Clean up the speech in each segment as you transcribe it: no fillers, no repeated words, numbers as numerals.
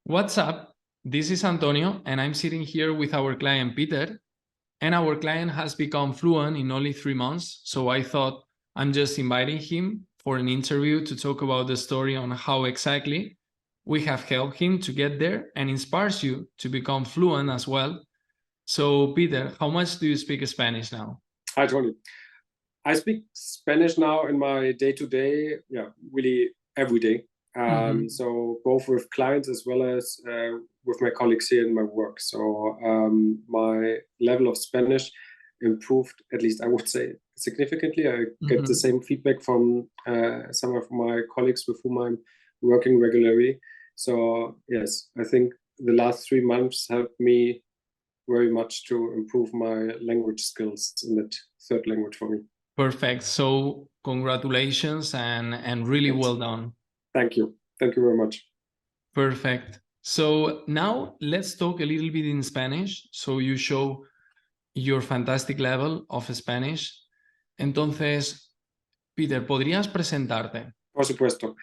What's up? This is Antonio, and I'm sitting here with our client Peter. And our client has become fluent in only 3 months, so I thought I'm just inviting him for an interview to talk about the story on how exactly we have helped him to get there and inspires you to become fluent as well. So, Peter, how much do you speak Spanish now? Hi, Tony. I speak Spanish now in my day-to-day, really every day. So both with clients as well as with my colleagues here in my work. So my level of Spanish improved, at least I would say, significantly. I get the same feedback from some of my colleagues with whom I'm working regularly. So yes, I think the last 3 months helped me very much to improve my language skills in that third language for me. Perfect. So congratulations and really well done. Thank you. Thank you very much. Perfect. So now let's talk a little bit in Spanish. So you show your fantastic level of Spanish. Entonces, Peter, ¿podrías presentarte? Por supuesto.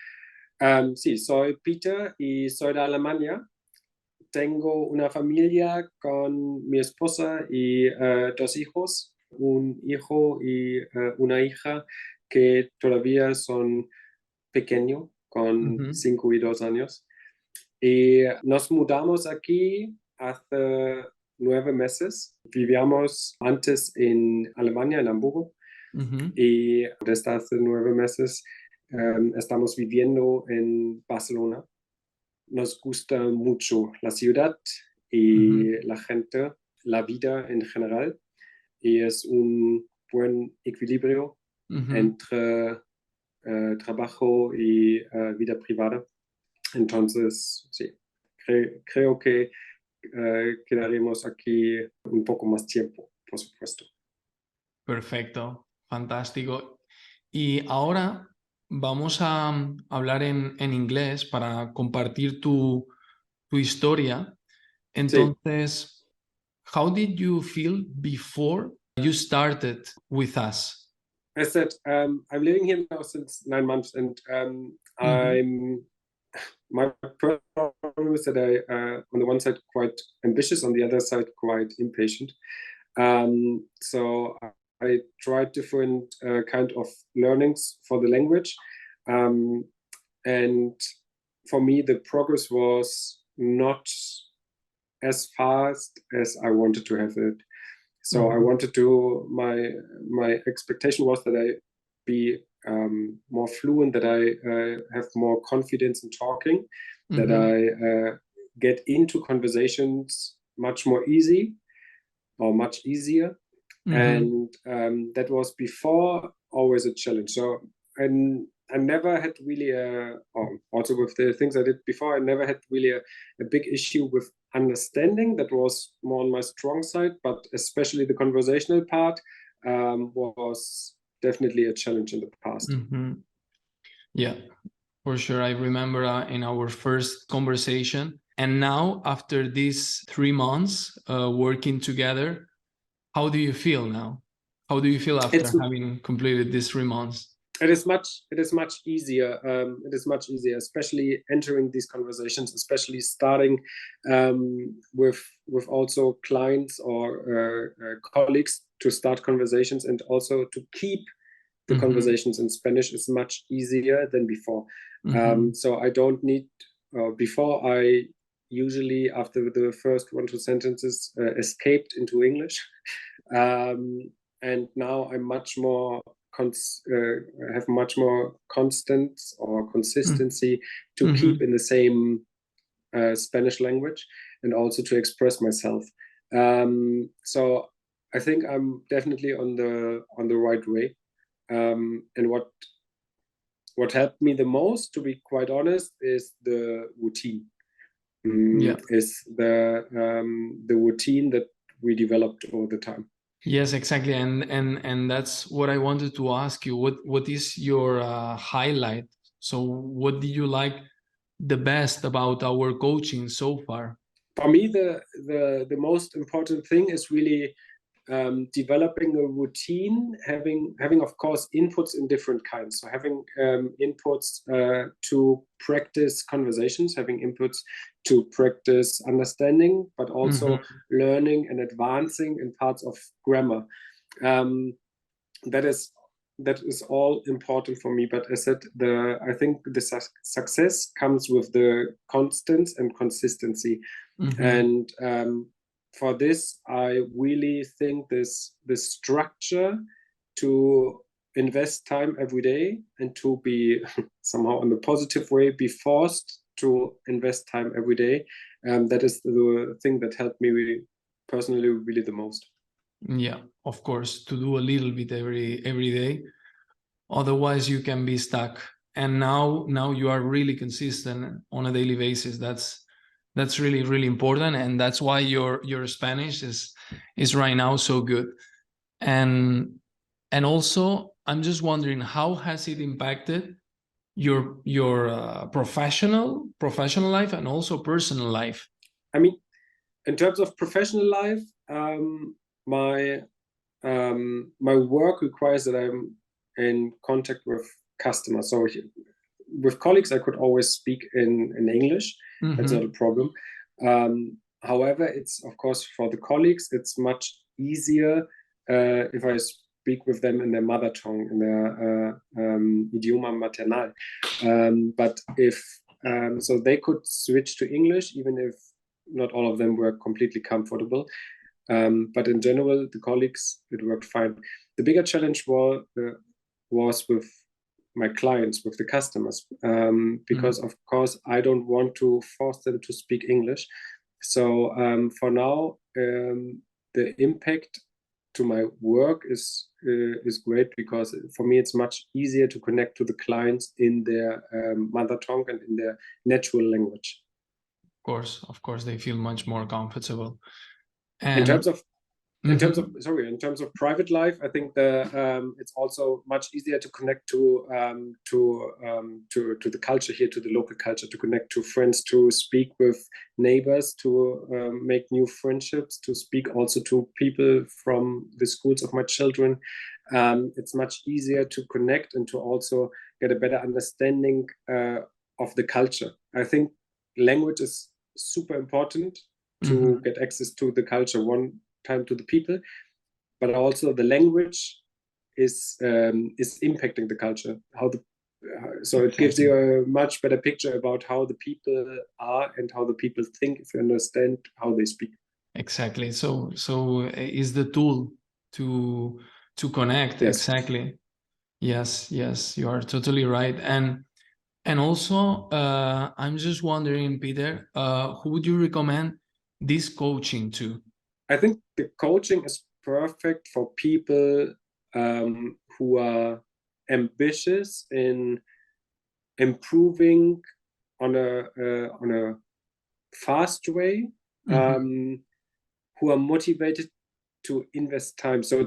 Sí, soy Peter y soy de Alemania. Tengo una familia con mi esposa y 2 hijos, un hijo y una hija que todavía son pequeños, con 5 y 2 años. Y nos mudamos aquí hace 9 meses. Vivíamos antes en Alemania, en Hamburgo. Y desde hace 9 meses estamos viviendo en Barcelona. Nos gusta mucho la ciudad y la gente, la vida en general. Y es un buen equilibrio entre trabajo y vida privada. Entonces, sí, creo que quedaremos aquí un poco más tiempo, por supuesto. Perfecto, fantástico. Y ahora vamos a hablar en inglés para compartir tu historia. Entonces, how did you feel before you started with us? I said, I'm living here now since 9 months, and my problem is that I, on the one side, quite ambitious, on the other side, quite impatient. So I tried different kind of learnings for the language. And for me, the progress was not as fast as I wanted to have it. So I wanted to, my expectation was that I be more fluent, that I have more confidence in talking, that I get into conversations much more easy or much easier. And that was before always a challenge. So I never had really also with the things I did before, I never had really a big issue with understanding. That was more on my strong side, but especially the conversational part was definitely a challenge in the past. Yeah, for sure. I remember in our first conversation. And now, after these 3 months working together, how do you feel now? How do you feel after having completed these 3 months? It is much easier. It is much easier, especially entering these conversations, especially starting with also clients or colleagues to start conversations, and also to keep the conversations in Spanish is much easier than before. So I don't need, before I usually after the first 1-2 sentences escaped into English. And now I'm much more have much more constance or consistency to keep in the same Spanish language, and also to express myself. So I think I'm definitely on the right way. And what helped me the most, to be quite honest, is the routine. Is the routine that we developed over the time. Yes, exactly. And that's what I wanted to ask you. What is your highlight? So what did you like the best about our coaching so far? For me, the most important thing is really developing a routine, having of course inputs in different kinds. So having inputs to practice conversations, having inputs to practice understanding, but also learning and advancing in parts of grammar. That is all important for me. But as I said, I think the success comes with the constance and consistency. And for this, I really think this structure to invest time every day and to be somehow in a positive way, be forced to invest time every day. That is the thing that helped me really, personally, really the most. Yeah, of course, to do a little bit every day. Otherwise, you can be stuck. And now you are really consistent on a daily basis. That's really, really important. And that's why your Spanish is right now so good. And also, I'm just wondering, how has it impacted your professional life and also personal life? I mean, in terms of professional life, my work requires that I'm in contact with customers. So with colleagues, I could always speak in English. That's not a problem. However, it's of course for the colleagues, it's much easier if I speak with them in their mother tongue, in their idioma maternal. But if so, they could switch to English, even if not all of them were completely comfortable. But in general, the colleagues, it worked fine. The bigger challenge was with my clients, with the customers, because of course I don't want to force them to speak English. So for now, the impact to my work is great, because for me it's much easier to connect to the clients in their mother tongue and in their natural language. Of course, they feel much more comfortable. And in terms of private life, I think it's also much easier to connect to the culture here, to the local culture, to connect to friends, to speak with neighbors, to make new friendships, to speak also to people from the schools of my children. It's much easier to connect and to also get a better understanding of the culture. I think language is super important to get access to the culture, one time to the people, but also the language is impacting the culture. So it gives you a much better picture about how the people are and how the people think, if you understand how they speak. Exactly. So is the tool to connect. Yes. Exactly. Yes, you are totally right. And also, I'm just wondering, Peter, who would you recommend this coaching to? I think the coaching is perfect for people who are ambitious in improving on a fast way, who are motivated to invest time. So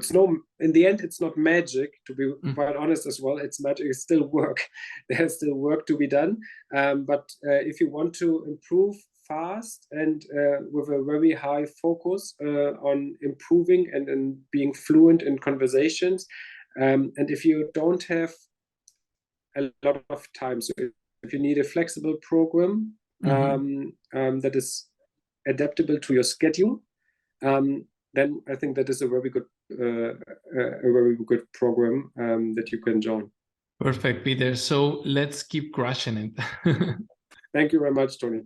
in the end, it's not magic, to be quite honest as well. It's magic, it's still work. There's still work to be done. But if you want to improve fast and with a very high focus on improving and being fluent in conversations, and if you don't have a lot of time, so if you need a flexible program that is adaptable to your schedule, then I think that is a very good program that you can join. Perfect, Peter. So let's keep crushing it. Thank you very much, Tony.